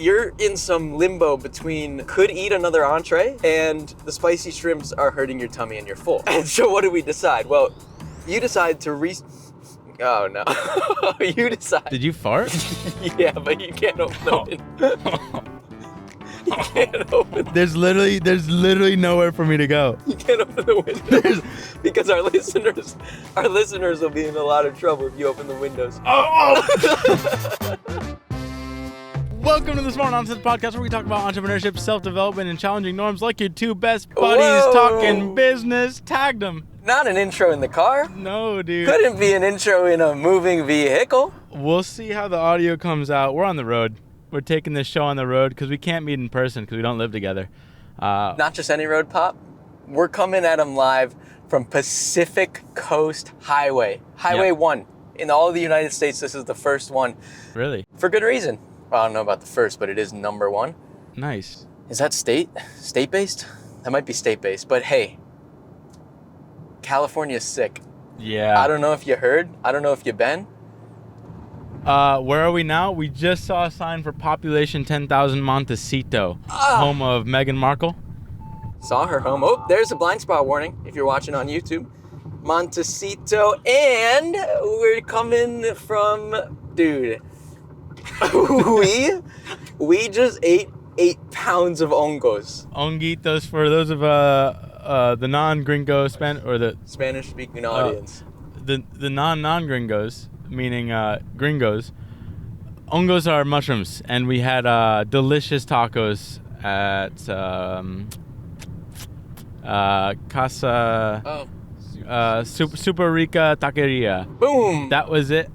You're in some limbo between could eat another entree and the spicy shrimps are hurting your tummy and you're full. And so what do we decide? Well, you decide to Oh no. You decide. Did you fart? Yeah, but you can't open the window. You can't open. There's literally nowhere for me to go. You can't open the windows because our listeners will be in a lot of trouble if you open the windows. Welcome to the Smart Nonsense Podcast, where we talk about entrepreneurship, self-development, and challenging norms like your two best buddies talking business. Tagged them. Not an intro in the car. No, dude. Couldn't be an intro in a moving vehicle. We'll see how the audio comes out. We're on the road. We're taking this show on the road because we can't meet in person because we don't live together. Not just any road, Pop. We're coming at them live from Pacific Coast Highway. Highway 1. In all of the United States, this is the first one. Really? For good reason. Well, I don't know about the first, but it is number one. Nice. Is that state-based? That might be state-based, but hey, California's sick. Yeah. I don't know if you heard. I don't know if you've been. Where are we now? We just saw a sign for population 10,000 Montecito, home of Meghan Markle. Saw her home. Oh, there's a blind spot warning if you're watching on YouTube. Montecito, and we're coming from, dude, we just ate 8 pounds of hongos. Honguitos for those of the non-gringo Spanish-speaking audience. The non-gringos, meaning gringos. Hongos are mushrooms, and we had delicious tacos at Casa Super Rica Taqueria. Boom! That was it.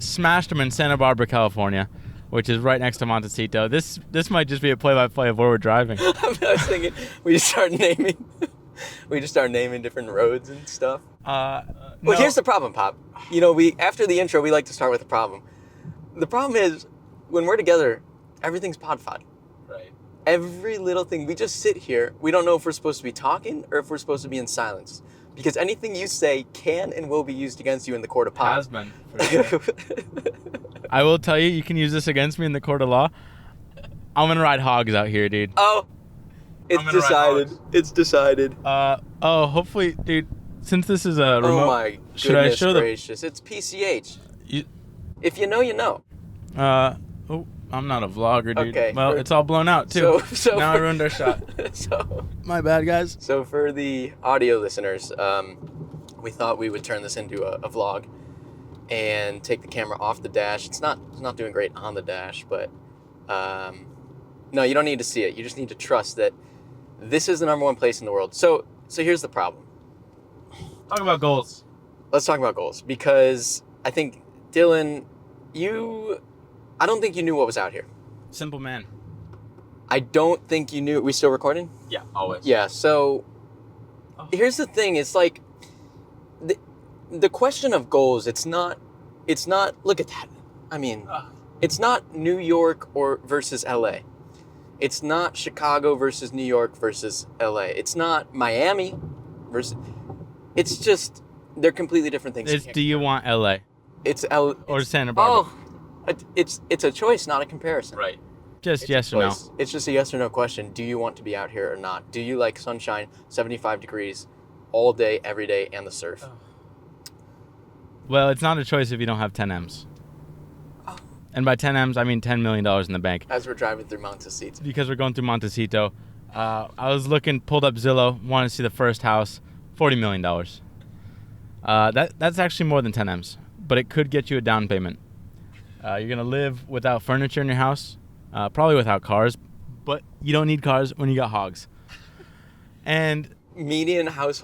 Smashed them in Santa Barbara, California, which is right next to Montecito. This might just be a play-by-play of where we're driving. I was thinking we just start naming different roads and stuff. Well, here's the problem, Pop. You know, after the intro, we like to start with the problem. The problem is, when we're together, everything's pod-fod. Right. Every little thing. We just sit here. We don't know if we're supposed to be talking or if we're supposed to be in silence. Because anything you say can and will be used against you in the court of pod. Has been. For sure. I will tell you, you can use this against me in the court of law. I'm going to ride hogs out here, dude. Oh, it's decided. It's decided. Hopefully, dude, since this is a remote, oh my goodness gracious. It's PCH. If you know, you know. I'm not a vlogger, dude. Okay. Well, it's all blown out, too. So now I ruined our shot. My bad, guys. So for the audio listeners, we thought we would turn this into a vlog and take the camera off the dash. It's not doing great on the dash, but no, you don't need to see it. You just need to trust that this is the number one place in the world. So here's the problem. Talk about goals. Let's talk about goals, because I think, Dylan, I don't think you knew what was out here. Simple man. I don't think you knew. We still recording? Yeah, always. Yeah, so here's the thing. It's like the question of goals, it's not, look at that. I mean, it's not New York versus LA. It's not Chicago versus New York versus LA. It's not Miami versus, it's just, they're completely different things. Do you want LA? Or Santa Barbara? Oh, it's a choice, not a comparison. Right. Just yes or no. It's just a yes or no question. Do you want to be out here or not? Do you like sunshine, 75 degrees, all day, every day, and the surf? Well, it's not a choice if you don't have 10 M's. Oh. And by 10 M's, I mean $10 million in the bank. As we're driving through Montecito. Because we're going through Montecito. I was pulled up Zillow, wanted to see the first house, $40 million. That's actually more than 10 M's, but it could get you a down payment. You're going to live without furniture in your house, probably without cars, but you don't need cars when you got hogs. And median house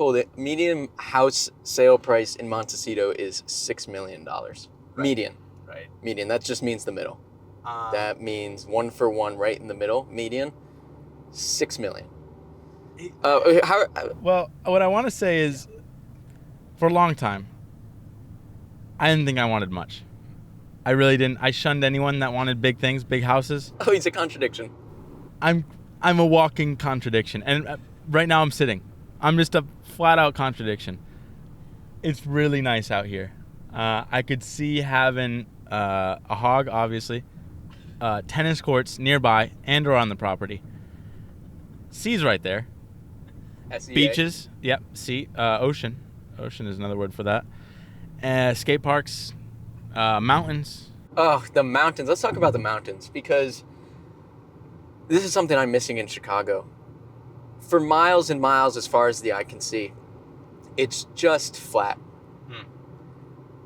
sale price in Montecito is $6 million. Right. Median. Right. Median. That just means the middle. That means 1 for 1 right in the middle. Median. $6 million. Well, what I want to say is, for a long time, I didn't think I wanted much. I really didn't. I shunned anyone that wanted big things, big houses. Oh, he's a contradiction. I'm a walking contradiction. And right now I'm sitting. I'm just a flat-out contradiction. It's really nice out here. I could see having a hog, obviously. tennis courts nearby and or on the property. Sea's right there. SEA. Beaches. Yep. Sea. Ocean. Ocean is another word for that. Skate parks. Mountains. Oh, the mountains. Let's talk about the mountains, because this is something I'm missing in Chicago. For miles and miles, as far as the eye can see, it's just flat.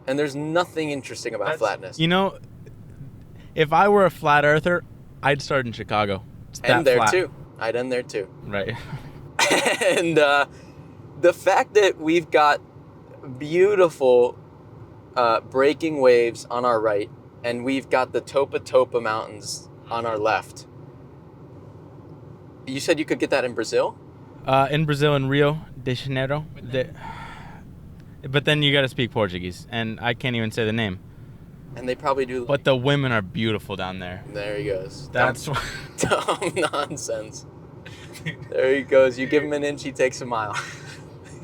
And there's nothing interesting about flatness. You know, if I were a flat earther, I'd start in Chicago. It's that flat. Too. I'd end there too. Right. And the fact that we've got beautiful breaking waves on our right, and we've got the Topa Topa Mountains on our left. You said you could get that in Brazil? In Brazil, in Rio de Janeiro. But then you got to speak Portuguese, and I can't even say the name. And they probably do. But the women are beautiful down there. There he goes. That's dumb nonsense. There he goes. You give him an inch, he takes a mile.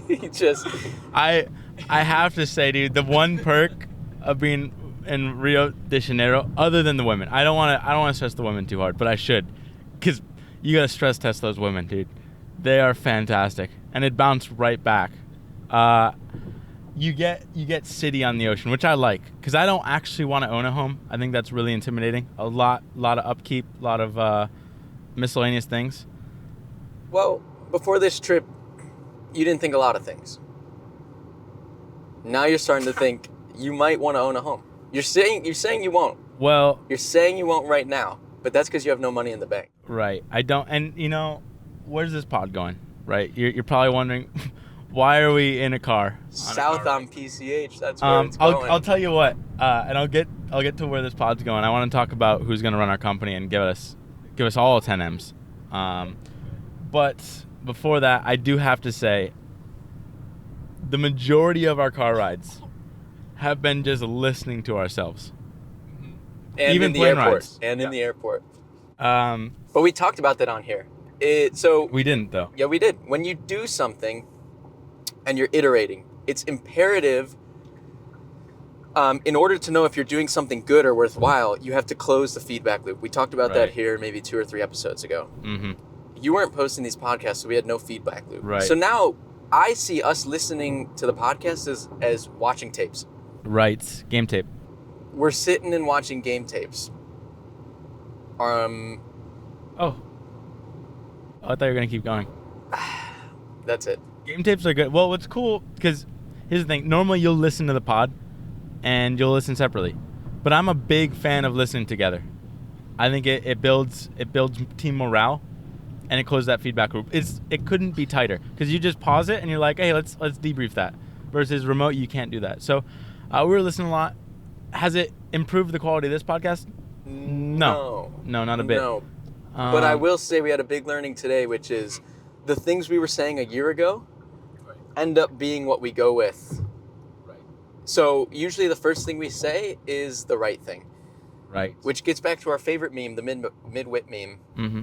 He just. I have to say, dude, the one perk of being in Rio de Janeiro, other than the women, I don't want to stress the women too hard, but I should, because you got to stress test those women, dude. They are fantastic, and it bounced right back. You get city on the ocean, which I like, because I don't actually want to own a home. I think that's really intimidating. A lot of upkeep, a lot of miscellaneous things. Well, before this trip, you didn't think a lot of things. Now you're starting to think you might want to own a home. You're saying you won't. Well, you're saying you won't right now, but that's because you have no money in the bank. Right. I don't. And where's this pod going? Right. You're probably wondering. Why are we in a car? South on PCH. That's where it's going. I'll tell you what, and I'll get to where this pod's going. I want to talk about who's going to run our company and give us all 10 M's. But before that, I do have to say, the majority of our car rides have been just listening to ourselves. And even in the plane airport. rides. And in the airport. But we talked about that on here. We didn't, though. Yeah, we did. When you do something and you're iterating, it's imperative, in order to know if you're doing something good or worthwhile, you have to close the feedback loop. We talked about that here maybe 2 or 3 episodes ago. Mm-hmm. You weren't posting these podcasts, so we had no feedback loop. Right. So now I see us listening to the podcast as watching tapes. Right. Game tape. We're sitting and watching game tapes. Oh, I thought you were going to keep going. That's it. Game tapes are good. Well, what's cool, because here's the thing. Normally, you'll listen to the pod, and you'll listen separately. But I'm a big fan of listening together. I think it builds team morale, and it closes that feedback loop. It couldn't be tighter, because you just pause it, and you're like, hey, let's debrief that. Versus remote, you can't do that. So we were listening a lot. Has it improved the quality of this podcast? No, not a bit. No. But I will say we had a big learning today, which is the things we were saying a year ago end up being what we go with. Right. So usually the first thing we say is the right thing. Right. Which gets back to our favorite meme, the Midwit meme, mm-hmm.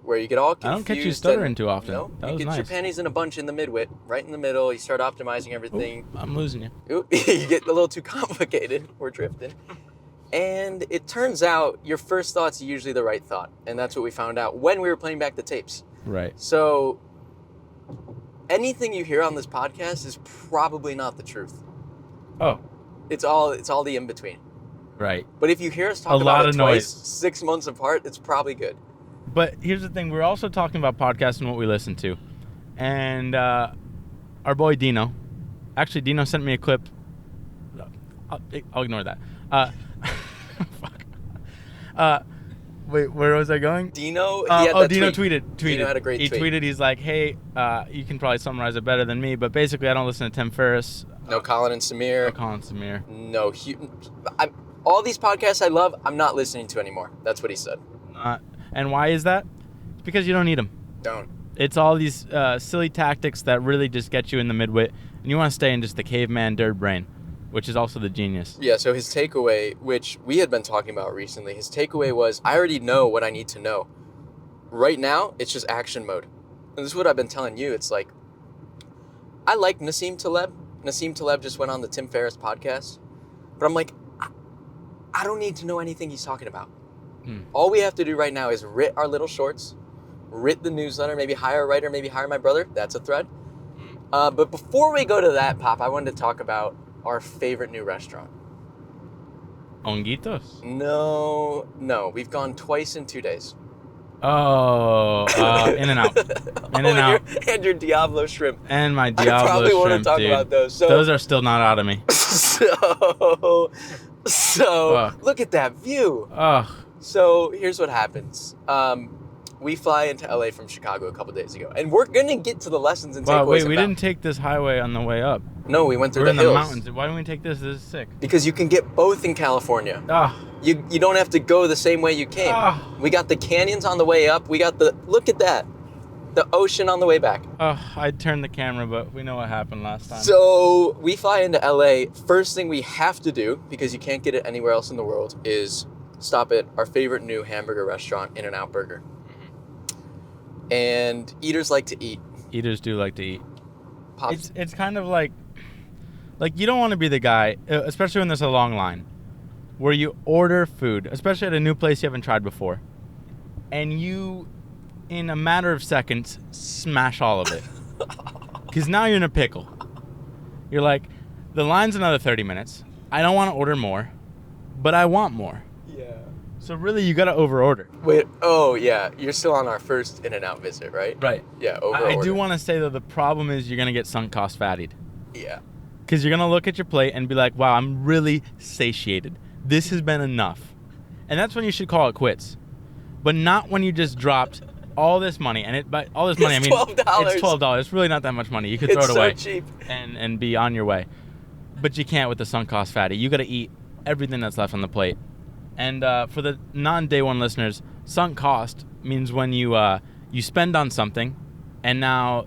where you get all confused. I don't catch you stuttering too often. No, that you was get nice. your panties in a bunch in the Midwit, right in the middle. You start optimizing everything. Ooh, I'm losing you. Ooh, you get a little too complicated. We're drifting. And it turns out your first thought's usually the right thought. And that's what we found out when we were playing back the tapes. Right. So anything you hear on this podcast is probably not the truth. Oh. It's all the in-between. Right. But if you hear us talk about it twice, noise. 6 months apart, it's probably good. But here's the thing. We're also talking about podcasts and what we listen to. And our boy Dino. Actually, Dino sent me a clip. I'll ignore that. Fuck. Wait, where was I going? Dino? Dino tweeted. Dino had a great tweet. He tweeted, he's like, hey, you can probably summarize it better than me, but basically I don't listen to Tim Ferriss. No Colin and Samir. No. All these podcasts I love, I'm not listening to anymore. That's what he said. And why is that? It's because you don't need them. Don't. It's all these silly tactics that really just get you in the midwit, and you want to stay in just the caveman dirt brain, which is also the genius. Yeah, so his takeaway, which we had been talking about recently, his takeaway was, I already know what I need to know. Right now, it's just action mode. And this is what I've been telling you. It's like, I like Nassim Taleb. Nassim Taleb just went on the Tim Ferriss podcast. But I'm like, I don't need to know anything he's talking about. All we have to do right now is writ our little shorts, writ the newsletter, maybe hire a writer, maybe hire my brother. That's a thread. But before we go to that, Pop, I wanted to talk about our favorite new restaurant. Honguitos? No. We've gone twice in 2 days. Oh, In-N-Out. In-N-Out. And your Diablo shrimp. And my Diablo shrimp, I probably want to talk dude. about those. So, those are still not out of me. So look at that view. So here's what happens. We fly into LA from Chicago a couple days ago, and we're gonna get to the lessons and takeaways. Wait, we didn't take this highway on the way up. No, we went through the hills. Mountains. Why don't we take this? This is sick. Because you can get both in California. You don't have to go the same way you came. We got the canyons on the way up. We got look at that, the ocean on the way back. I turned the camera, but we know what happened last time. So we fly into LA. First thing we have to do, because you can't get it anywhere else in the world, is stop at our favorite new hamburger restaurant, In-N-Out Burger. And eaters like to eat. Eaters do like to eat. It's kind of like you don't want to be the guy, especially when there's a long line, where you order food, especially at a new place you haven't tried before, and you, in a matter of seconds, smash all of it. Because now you're in a pickle. You're like, the line's another 30 minutes. I don't want to order more, but I want more. Yeah. So really, you got to over-order. Wait, yeah. You're still on our first In-N-Out visit, right? Right. Yeah, over-order. I do want to say, though, the problem is you're going to get sunk cost fattied. Yeah. Because you're going to look at your plate and be like, wow, I'm really satiated. This has been enough. And that's when you should call it quits. But not when you just dropped all this money. And by all this money, I mean, $12. It's $12. It's really not that much money. You could throw it away. It's so cheap. And be on your way. But you can't with the sunk cost fatty. You got to eat everything that's left on the plate. And for the non-day one listeners, sunk cost means when you spend on something, and now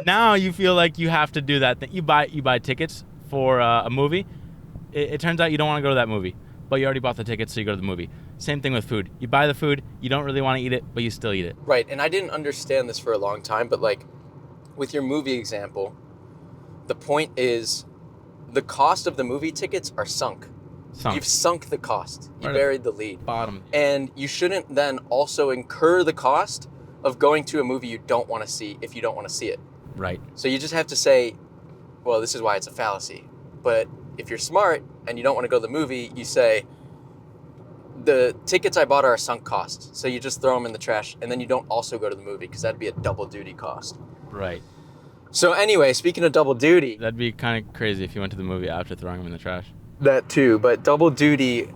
now you feel like you have to do that thing. You buy tickets for a movie. It turns out you don't want to go to that movie, but you already bought the tickets, so you go to the movie. Same thing with food. You buy the food, you don't really want to eat it, but you still eat it. Right, and I didn't understand this for a long time, but like with your movie example, the point is the cost of the movie tickets are sunk. You've sunk the cost. You buried the lead. Bottom. And you shouldn't then also incur the cost of going to a movie you don't want to see if you don't want to see it. Right. So you just have to say, well, this is why it's a fallacy. But if you're smart and you don't want to go to the movie, you say, the tickets I bought are a sunk cost. So you just throw them in the trash, and then you don't also go to the movie because that'd be a double duty cost. Right. So anyway, speaking of double duty. That'd be kind of crazy if you went to the movie after throwing them in the trash. That too, but double duty,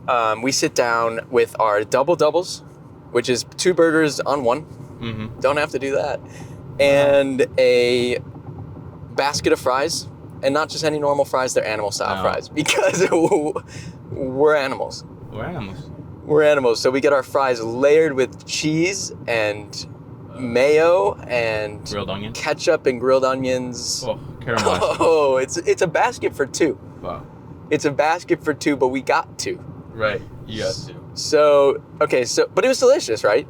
we sit down with our double doubles, which is 2 burgers on one. Mm-hmm. Don't have to do that. And a basket of fries, and not just any normal fries, they're animal style fries, because we're animals. We're animals, so we get our fries layered with cheese and mayo and grilled onion, ketchup and grilled onions. Caramelized. Oh, it's a basket for 2. Wow. It's a basket for 2, but we got 2. Right. You got 2. So, okay, but it was delicious, right?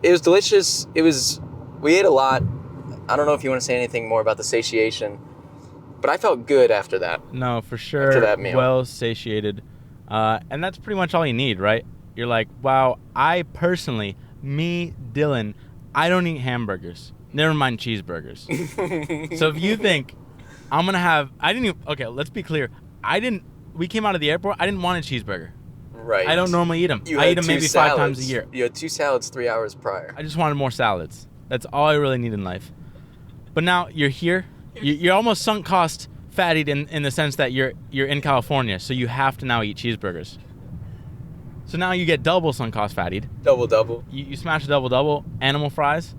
It was delicious. We ate a lot. I don't know if you want to say anything more about the satiation, but I felt good after that. No, for sure. After that meal. Well satiated. And that's pretty much all you need, right? You're like, wow, I personally, me, Dylan, I don't eat hamburgers. Never mind cheeseburgers. So if you think I'm going to have, okay, let's be clear. We came out of the airport, I didn't want a cheeseburger. Right. I don't normally eat them. I eat them maybe salads. 5 times a year. You had 2 salads 3 hours prior. I just wanted more salads. That's all I really need in life. But now you're here. You're almost sunk cost fattied in the sense that you're in California, so you have to now eat cheeseburgers. So now you get double sunk cost fattied. Double. You smash a double, animal fries,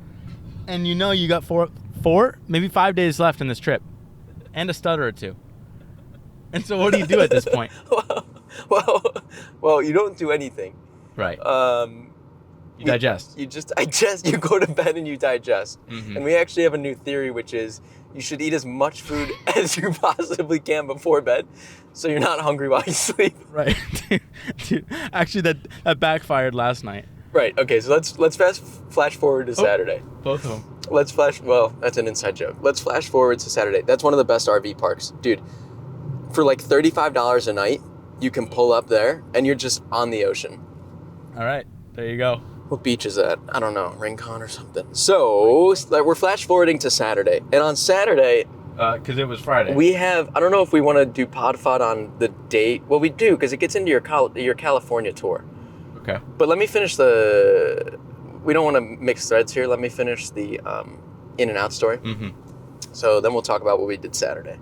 and you know you got four, maybe 5 days left in this trip, and a stutter or 2. And so what do you do at this point? Well, you don't do anything. Right. You digest. You just digest. You go to bed and you digest. Mm-hmm. And we actually have a new theory, which is you should eat as much food as you possibly can before bed, so you're not hungry while you sleep. Right. Dude, actually, that backfired last night. Right. Okay. So let's flash forward to Saturday. Both of them. Well, that's an inside joke. Let's flash forward to Saturday. That's one of the best RV parks, dude. For like $35 a night You can pull up there, and you're just on the ocean. All right, there you go. What beach is that? I don't know, Rincon or something. So we're flash forwarding to Saturday, and on Saturday, because it was Friday, we have. I don't know if we want to do PodFod on the date. Well, we do because it gets into your California tour. Okay. But let me finish the. We don't want to mix threads here. Let me finish the in and out story. Mm-hmm. So then we'll talk about what we did Saturday.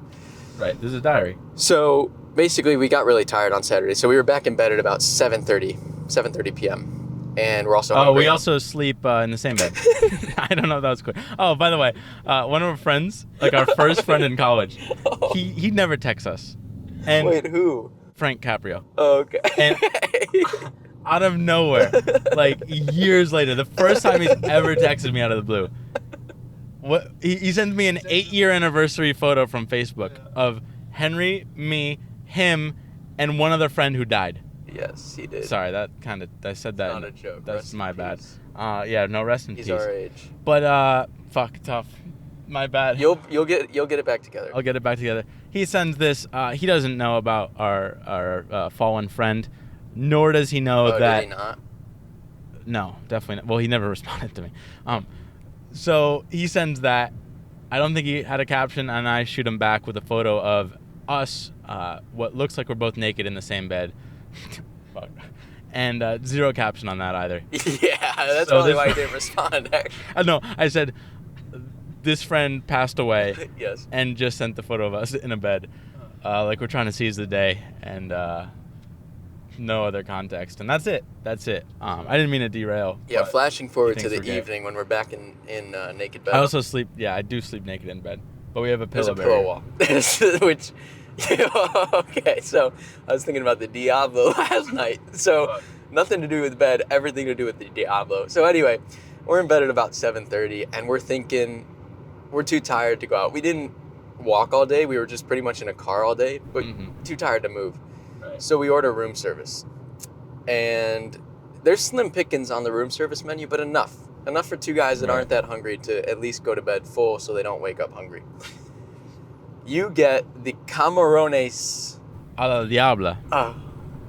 Right. This is a diary. So basically, we got really tired on Saturday. So we were back in bed at about 7:30 p.m. And we're also hungry. We also sleep in the same bed. I don't know if that was quick. Oh, by the way, one of our friends, like our first friend in college, he never texts us. And wait, who? Frank Caprio. Oh, okay. And out of nowhere, like years later, the first time he's ever texted me out of the blue, he sends me an 8-year anniversary photo from Facebook of Henry, me, him, and one other friend who died. Yes, he did. Sorry, I said that. Not a joke. That's my bad. Yeah, no, rest in peace. He's our age. But fuck, tough. My bad. You'll get it back together. I'll get it back together. He sends this. He doesn't know about our fallen friend, nor does he know that. Did he not? No, definitely not. Well, he never responded to me. So he sends that. I don't think he had a caption, and I shoot him back with a photo of us, what looks like we're both naked in the same bed. Fuck. And zero caption on that either. Yeah, that's probably why he didn't respond, actually. No, I said, this friend passed away. Yes. And just sent the photo of us in a bed. Like we're trying to seize the day, and no other context. And that's it. I didn't mean to derail. Yeah, flashing forward to the evening when we're back in naked bed. I also sleep, I do sleep naked in bed. But we have a pillow There's a pillow wall. Which, okay, so I was thinking about the Diablo last night. So nothing to do with bed, everything to do with the Diablo. So anyway, we're in bed at about 7:30, and we're thinking we're too tired to go out. We didn't walk all day. We were just pretty much in a car all day, but too tired to move. Right. So we order room service. And there's slim pickings on the room service menu, but enough for two guys that aren't that hungry to at least go to bed full so they don't wake up hungry. You get the camarones a la diabla.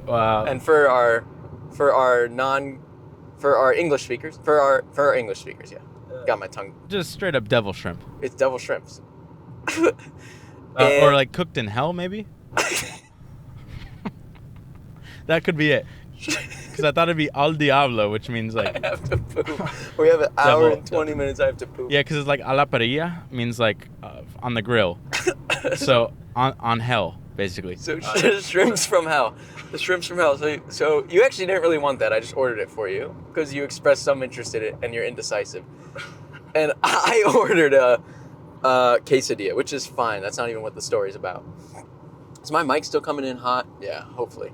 Wow. And for our English speakers, for our English speakers, yeah. Got my tongue. Just straight up devil shrimp. It's devil shrimps. Or like cooked in hell, maybe? That could be it. Because I thought it'd be al diablo, which means like... I have to poop. We have an hour and 20 minutes I have to poop. Yeah, because it's like a la parrilla, means like on the grill. So on hell, basically. So shrimps from hell. The shrimps from hell. So you actually didn't really want that. I just ordered it for you because you expressed some interest in it and you're indecisive. And I ordered a quesadilla, which is fine. That's not even what the story's about. Is my mic still coming in hot? Yeah, hopefully.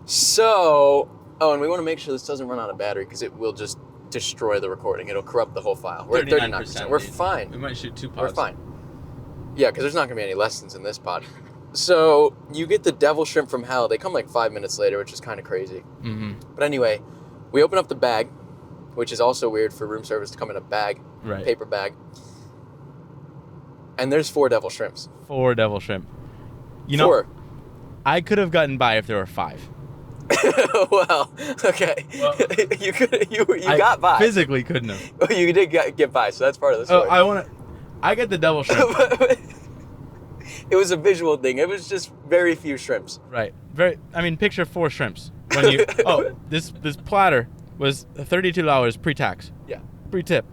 So, and we want to make sure this doesn't run out of battery because it will just destroy the recording. It'll corrupt the whole file. We're at 39%. We're fine. We might shoot 2 pods. We're fine. Yeah, because there's not going to be any lessons in this pod. So, you get the devil shrimp from hell. They come like 5 minutes later, which is kind of crazy. Mm-hmm. But anyway, we open up the bag, which is also weird for room service to come in a bag, paper bag. And there's 4 devil shrimps. 4 devil shrimp. You know, 4. I could have gotten by if there were 5. Well, okay. Well, you got by. Physically couldn't have. Oh, you did get by, so that's part of the story. I get the devil shrimp. It was a visual thing. It was just very few shrimps. Right. Picture 4 shrimps. When you this platter was $32 pre-tax. Yeah. Pre-tip.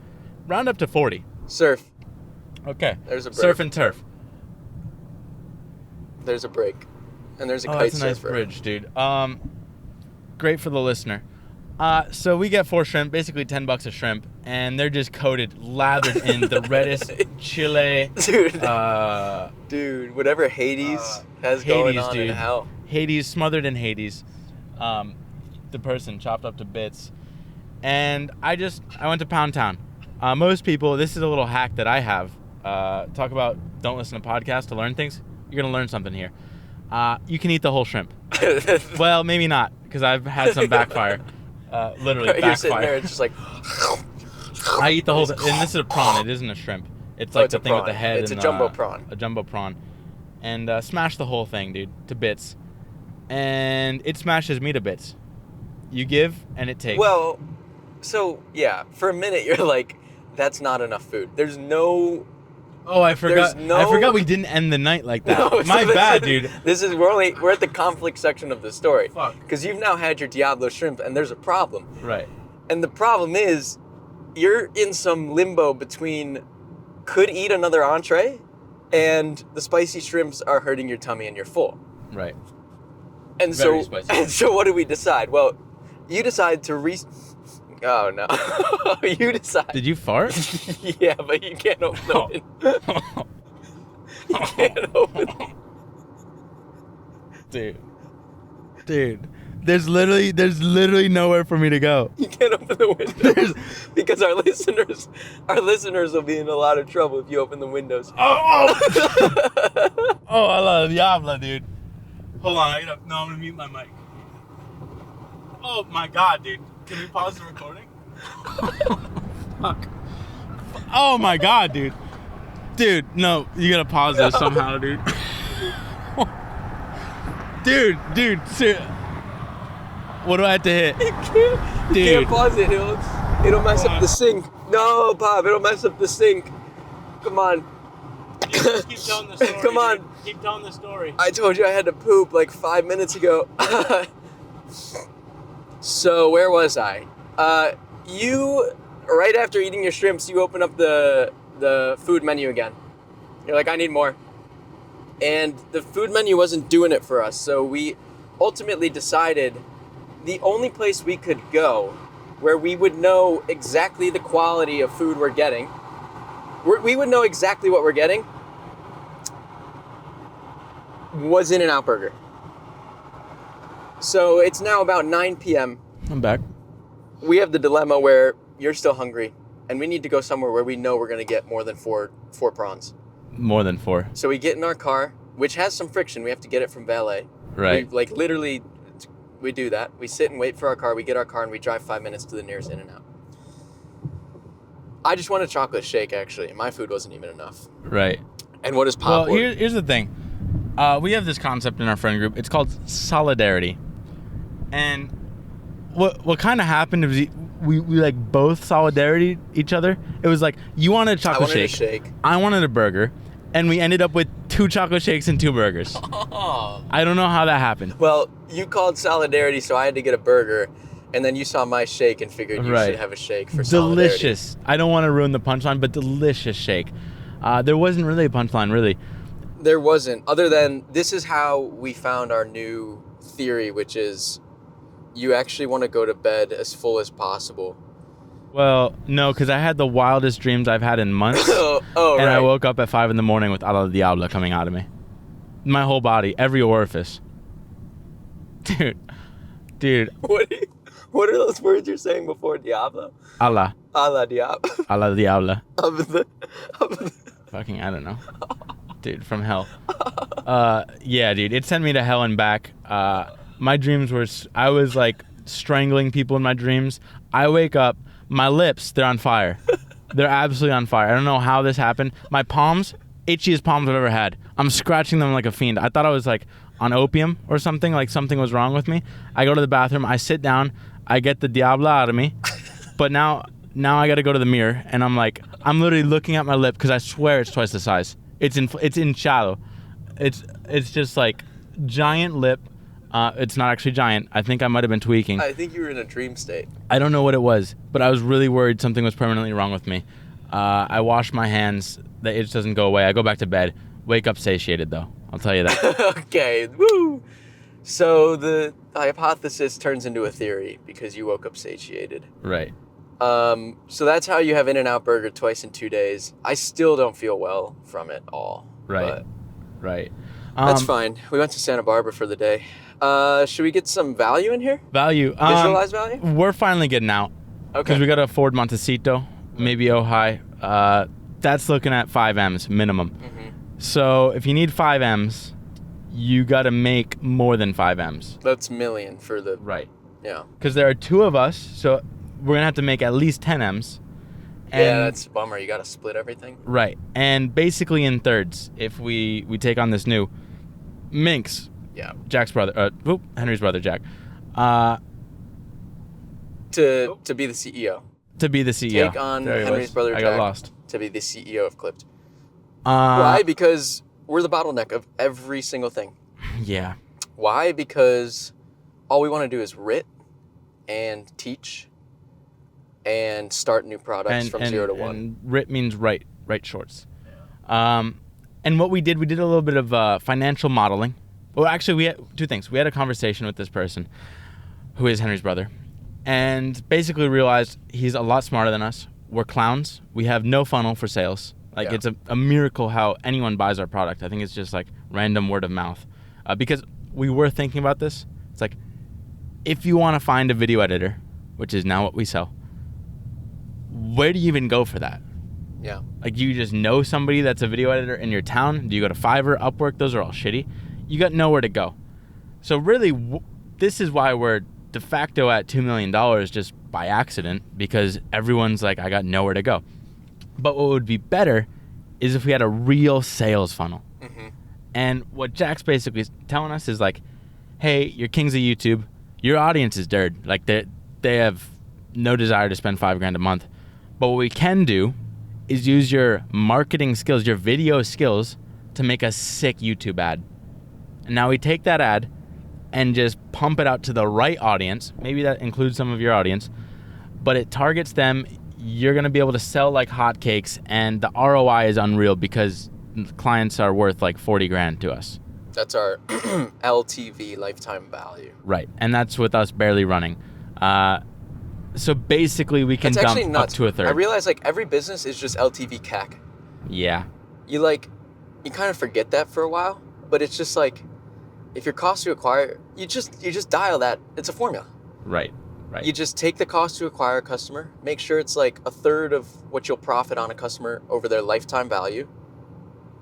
Round up to 40. Surf. Okay. There's a break. Surf and turf. There's a break. And there's a kite that's a nice surfer. bridge, dude. Great for the listener. So we get 4 shrimp, basically $10 a shrimp, and they're just coated, lathered in the reddest chile. Dude, whatever Hades has going on in hell. Hades, smothered in Hades. The person chopped up to bits. And I went to Pound Town. Most people, this is a little hack that I have. Talk about don't listen to podcasts to learn things. You're going to learn something here. You can eat the whole shrimp. Well, maybe not, because I've had some backfire. Literally backfire. You're sitting there, it's just like... I eat the whole thing. And this is a prawn. It isn't a shrimp. It's like the thing with the head. It's a jumbo prawn. A jumbo prawn. And smash the whole thing, dude, to bits. and it smashes me to bits. You give and it takes. Well, so yeah, for a minute you're like, that's not enough food. There's no. Oh, I forgot. I forgot we didn't end the night like that. No, My bad, dude. We're at the conflict section of the story. Fuck. Because you've now had your Diablo shrimp, and there's a problem. Right. And the problem is, you're in some limbo between could eat another entree, and the spicy shrimps are hurting your tummy and you're full. Right. And Very so, spicy. and so, what do we decide? Well, you decide to Oh no! You decide. Did you fart? Yeah, but you can't open the window. You can't open. Dude, there's literally nowhere for me to go. You can't open the windows because our listeners will be in a lot of trouble if you open the windows. Oh, I love Diablo, dude. Hold on, I'm gonna mute my mic. Oh my god, dude. Can we pause the recording? Fuck. Oh my god, dude. Dude, no, you gotta pause this somehow, dude. Dude, what do I have to hit? You can't pause it. It'll mess up the sink. No, Bob, it'll mess up the sink. Come on. Just keep telling the story. Come on. Dude. Keep telling the story. I told you I had to poop like 5 minutes ago. So where was I? You, right after eating your shrimps, you open up the food menu again. You're like, I need more. And the food menu wasn't doing it for us, so we ultimately decided the only place we could go where we would know exactly the quality of food we're getting, we would know exactly what we're getting, was In-N-Out Burger. So it's now about 9 p.m. I'm back. We have the dilemma where you're still hungry, and we need to go somewhere where we know we're going to get more than four prawns. More than 4. So we get in our car, which has some friction. We have to get it from valet. Right. We do that. We sit and wait for our car. We get our car, and we drive 5 minutes to the nearest In-N-Out. I just want a chocolate shake, actually. My food wasn't even enough. Right. And what is pop? Well, here's the thing. We have this concept in our friend group. It's called solidarity. And what kind of happened is we like both solidarity each other. It was like, you wanted a chocolate shake. I wanted a burger. And we ended up with 2 chocolate shakes and 2 burgers. Oh. I don't know how that happened. Well, you called solidarity, so I had to get a burger. And then you saw my shake and figured you should have a shake for solidarity. Delicious. I don't want to ruin the punchline, but delicious shake. There wasn't really a punchline, really. There wasn't, other than this is how we found our new theory, which is you actually want to go to bed as full as possible. Well, no, because I had the wildest dreams I've had in months. And right. I woke up at 5 a.m. with a la Diablo coming out of me. My whole body, every orifice. Dude. What are those words you're saying before Diablo? Allah. Allah Diablo. Allah Diablo. Of Fucking, I don't know. Dude, from hell. Yeah, dude, it sent me to hell and back. My dreams were, I was like strangling people in my dreams. I wake up, my lips, they're on fire. They're absolutely on fire. I don't know how this happened. My palms, itchiest palms I've ever had. I'm scratching them like a fiend. I thought I was like on opium or something, like something was wrong with me. I go to the bathroom, I sit down, I get the Diablo out of me. But now I got to go to the mirror, and I'm literally looking at my lip because I swear it's twice the size. It's in shadow. It's just like giant lip. It's not actually giant. I think I might have been tweaking. I think you were in a dream state. I don't know what it was, but I was really worried something was permanently wrong with me. I wash my hands. The itch doesn't go away. I go back to bed. Wake up satiated, though. I'll tell you that. Okay, woo! So the hypothesis turns into a theory because you woke up satiated. Right. So that's how you have In-N-Out Burger twice in 2 days. I still don't feel well from it all. Right. Right. That's fine. We went to Santa Barbara for the day. Should we get some value in here? Value. Visualize value? We're finally getting out. Okay. Because we got to afford Montecito, maybe Ojai. That's looking at 5 M's minimum. Mm-hmm. So if you need 5 M's, you got to make more than 5 M's. That's million for the... Right. Yeah. Because there are 2 of us, so we're going to have to make at least 10 M's. And, yeah, that's a bummer. You got to split everything. Right. And basically in thirds, if we take on this new Minx, Yeah. Jack's brother. Henry's brother, Jack. To be the CEO. To be the CEO. Take on Henry's brother, Jack. I got lost. To be the CEO of Clipped. Why? Because we're the bottleneck of every single thing. Yeah. Why? Because all we want to do is writ and teach and start new products from 0 to 1. And writ means write shorts. And what we did a little bit of financial modeling. Well, actually, we had 2 things. We had a conversation with this person who is Henry's brother and basically realized he's a lot smarter than us. We're clowns. We have no funnel for sales. Like, it's a miracle how anyone buys our product. I think it's just like random word of mouth. Because we were thinking about this. It's like, if you want to find a video editor, which is now what we sell, where do you even go for that? Yeah. Like, you just know somebody that's a video editor in your town? Do you go to Fiverr, Upwork? Those are all shitty. You got nowhere to go. So really, this is why we're de facto at $2 million just by accident, because everyone's like, I got nowhere to go. But what would be better is if we had a real sales funnel. Mm-hmm. And what Jack's basically telling us is like, hey, you're kings of YouTube. Your audience is dirt. Like, they have no desire to spend $5,000 a month. But what we can do is use your marketing skills, your video skills, to make a sick YouTube ad. And now we take that ad and just pump it out to the right audience. Maybe that includes some of your audience, but it targets them. You're going to be able to sell like hotcakes, and the ROI is unreal because clients are worth like $40,000 to us. That's our LTV, lifetime value. Right, and that's with us barely running. So basically, we can dump up to a third. I realize like every business is just LTV CAC. Yeah. You kind of forget that for a while, but it's just like, if your cost to acquire, you just dial that. It's a formula. Right. You just take the cost to acquire a customer, make sure it's like a third of what you'll profit on a customer over their lifetime value.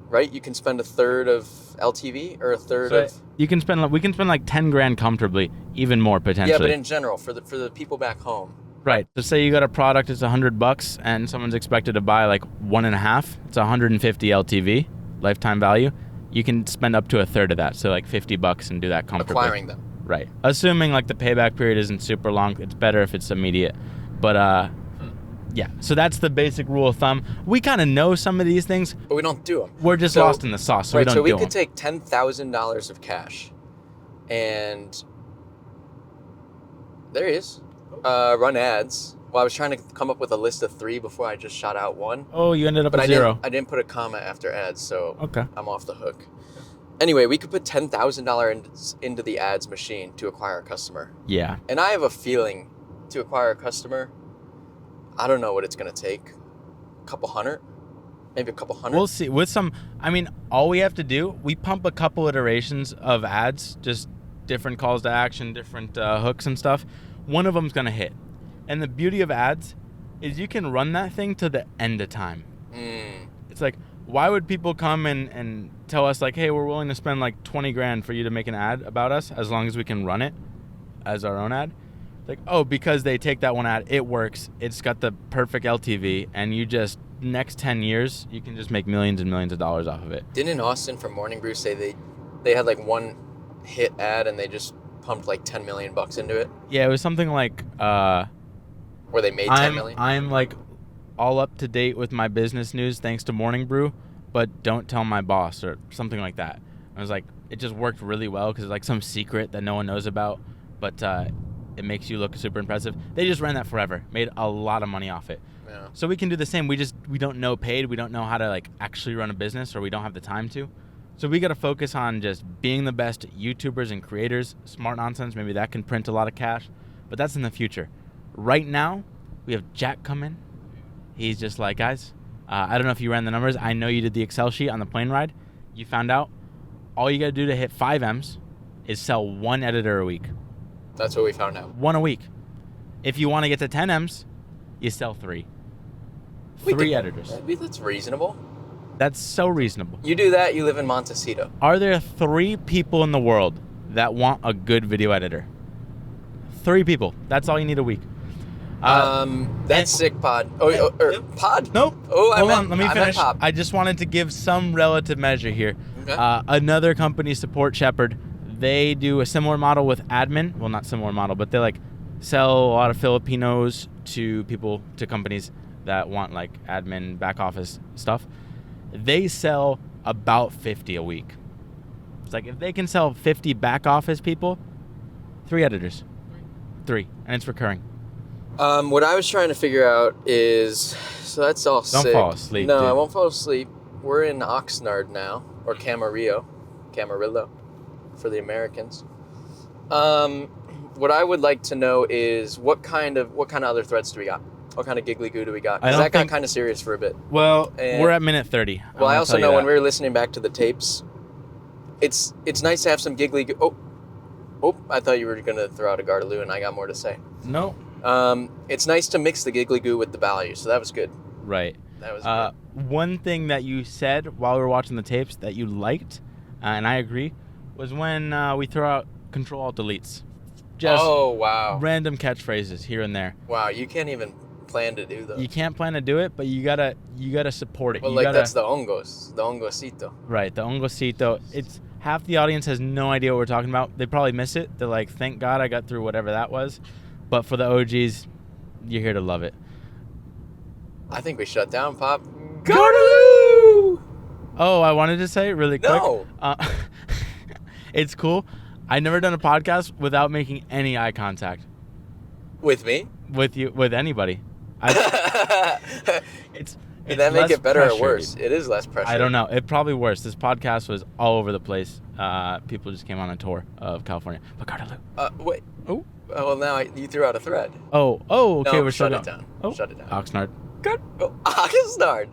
Right? You can spend a third of LTV or a third of. We can spend like $10,000 comfortably, even more potentially. Yeah, but in general, for the people back home. Right. So say you got a product, it's $100, and someone's expected to buy like 1.5. It's 150 LTV, lifetime value. You can spend up to a third of that, so like $50 and do that comfortably. Acquiring them. Right. Assuming like the payback period isn't super long, it's better if it's immediate. But yeah. So that's the basic rule of thumb. We kind of know some of these things, but we don't do them. We're just lost in the sauce, so we don't do them. So we could take $10,000 of cash, and there he is. Run ads. Well, I was trying to come up with a list of 3 before I just shot out 1. Oh, you ended up at 0. I didn't put a comma after ads, so okay. I'm off the hook. Anyway, we could put $10,000 into the ads machine to acquire a customer. Yeah. And I have a feeling to acquire a customer, I don't know what it's going to take. A couple hundred? Maybe a couple hundred? We'll see. All we have to do, we pump a couple iterations of ads, just different calls to action, different hooks and stuff. One of them's going to hit. And the beauty of ads is you can run that thing to the end of time. It's like, why would people come and tell us like, hey, we're willing to spend like $20,000 for you to make an ad about us as long as we can run it as our own ad? Like, oh, because they take that one ad, it works. It's got the perfect LTV, and you just, next 10 years, you can just make millions and millions of dollars off of it. Didn't Austin from Morning Brew say they had like one hit ad and they just pumped like $10 million into it? Yeah, it was something like... where they made $10 million? I'm like all up to date with my business news thanks to Morning Brew, but don't tell my boss or something like that. I was like, it just worked really well because it's like some secret that no one knows about, but it makes you look super impressive. They just ran that forever, made a lot of money off it. Yeah. So we can do the same. We don't know paid. We don't know how to like actually run a business, or we don't have the time to. So we got to focus on just being the best YouTubers and creators. Smart nonsense, maybe that can print a lot of cash, but that's in the future. Right now, we have Jack come in. He's just like, guys, I don't know if you ran the numbers. I know you did the Excel sheet on the plane ride. You found out all you got to do to hit 5 M's is sell 1 editor a week. That's what we found out. 1 a week. If you want to get to 10 M's, you sell 3. 3 editors. That's reasonable. That's so reasonable. You do that, you live in Montecito. Are there 3 people in the world that want a good video editor? 3 people. That's all you need a week. That's sick, Pod. Pod? Nope. Oh, Hold on, let me finish. Pop. I just wanted to give some relative measure here. Okay. Another company, Support Shepherd, They do a similar model with admin. Well, not similar model, but they like sell a lot of Filipinos to companies that want like admin, back office stuff. They sell about 50 a week. It's like if they can sell 50 back office people, 3 editors. 3, and it's recurring. What I was trying to figure out is, so that's all sick. Don't fall asleep. No, dude. I won't fall asleep. We're in Oxnard now, or Camarillo for the Americans. What I would like to know is what kind of other threads do we got? What kind of giggly goo do we got? Because that got kind of serious for a bit. Well, we're at minute 30. Well, I also know when we were listening back to the tapes, it's nice to have some giggly goo. Oh, I thought you were going to throw out a Gardaloo, and I got more to say. No. It's nice to mix the giggly goo with the value, so that was good. Right. That was good. One thing that you said while we were watching the tapes that you liked, and I agree, was when we throw out Control-Alt-Deletes. Just random catchphrases here and there. Wow, you can't even plan to do those. You can't plan to do it, but you gotta support it. Well, that's the hongosito. Right, the hongosito. It's half the audience has no idea what we're talking about. They probably miss it. They're like, thank God I got through whatever that was. But for the OGs, you're here to love it. I think we shut down, Pop. Gardaloo! Oh, I wanted to say really quick. No. It's cool. I never done a podcast without making any eye contact. With me? With you, with anybody. It's Did that make it better pressure, or worse? dude. It is less pressure. I don't know. It probably worse. This podcast was all over the place. People just came on a tour of California. But Gardaloo. Wait. Oh. Well, now you threw out a thread. Oh. Okay. No, we're shut still it down. Oh. Shut it down. Oxnard. Good. Oh, Oxnard.